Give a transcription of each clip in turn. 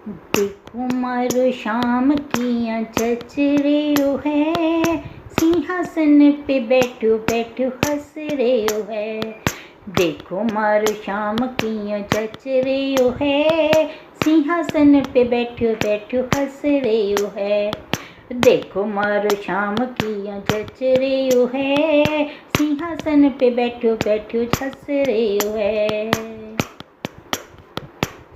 देखो मारो शाम किया जच रहे है, सिंहासन पे बैठो बैठो हंस रहे है। देखो मारो शाम किया जच रहे है, सिंहासन पे बैठो बैठो हंस रहे है। देखो मारो शाम किया जच रहे है, सिंहासन पे बैठो बैठो हंस रहे है।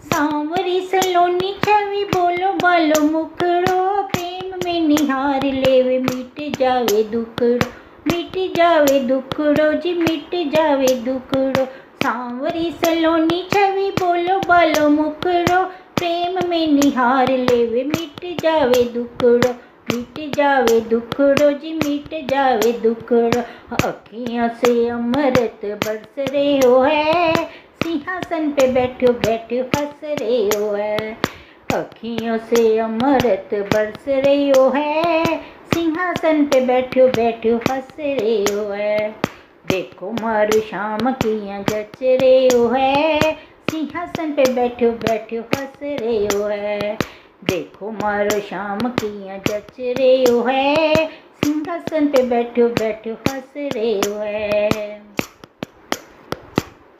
सांवरी सलोनी छवि बोलो बालो मुखड़ो, प्रेम में निहार लेवे मिट जावे दुखड़ो, मिट जावे दुखड़ो जी मिट जावे दुखड़ो। सांवरी सलोनी छवि बोलो बालो मुखड़ो, प्रेम में निहार लेवे मिट जावे दुखड़ो, मिट जावे दुखड़ो जी मिट जावे दुखड़ो। अखियों से अमृत बरस रहे हो है, सिंहासन पे बैठो बैठो हंस रहे हो है। अखियों से अमृत बरस रही हो है, सिंहासन पे बैठो बैठो हंस रहे हो है। देखो मारो शाम किया जच रहे हो है, सिंहासन पे बैठो बैठो हंस रहे हो है। देखो मारो शाम किया जच रहे हो है, सिंहासन पे बैठो बैठो हंस रहे हो है।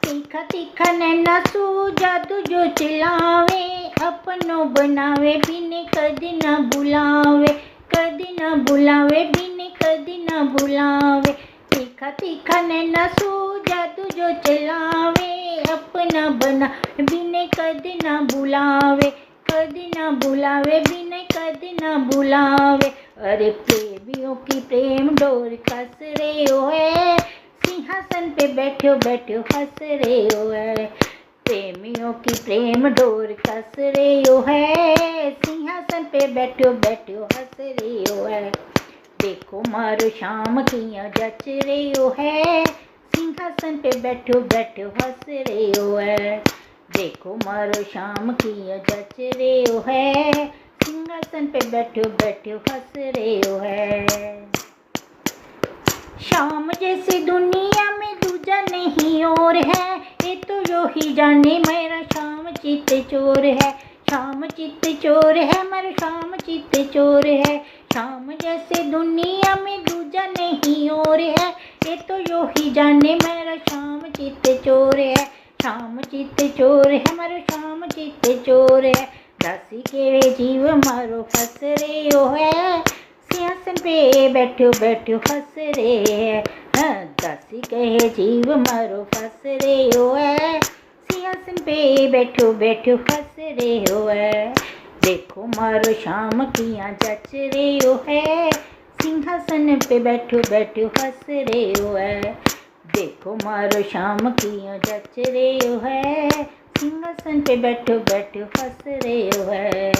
तीखा तीखा नैना सू जादू जो चलावे, अपनों बनावे बिने कदी ना बुलावे, कदी ना बुलावे बिने कदी ना बुलावे। तीखा तीखा नैना सू जादू जो चलावे, अपना बना बिने कदी ना बुलावे, कदी ना बुलावे बिने कदी ना बुलावे। अरे प्रेमियों की प्रेम डोर कस रहे हो है, सिंहासन पे बैठो बैठो हंस रहे हो है। प्रेमियों की प्रेम डोर कस रहे हो है, सिंहासन पे बैठो बैठो हंस रहे हो है। देखो मारो शाम किया जच रहे हो है, सिंहासन पे बैठो बैठो हंस रहे हो है। देखो मारो शाम किया जच रहे हो है, सिंहासन पे बैठो बैठो हंस रहे हो है। शाम जैसी दुनिया में दूजा नहीं और है, ये तो जो ही जाने मेरा शाम चित्त चोर है, शाम चित्त चोर है मेरा शाम चित्त चोर है। शाम जैसे दुनिया में दूजा नहीं और है, ये तो जो ही जाने मेरा शाम चित्त चोर है, शाम चित्त चोर है मेरा शाम चित्त चोर है। दासी के जीव मारो फंस रहे हो है, सिंहासन पे बैठो बैठो हंस रहे है। हाँ, दासी कहे जीव मारो फंस रहे हो है, सिंहासन पे बैठो बैठो हंस रहे हो है। देखो मारो शाम किया जच रहे हो है, सिंहासन पे बैठो बैठो हंस रहे हो है। देखो मारो शाम किया जच रहे हो है, सिंहासन पे बैठो बैठो हंस रहे हो है।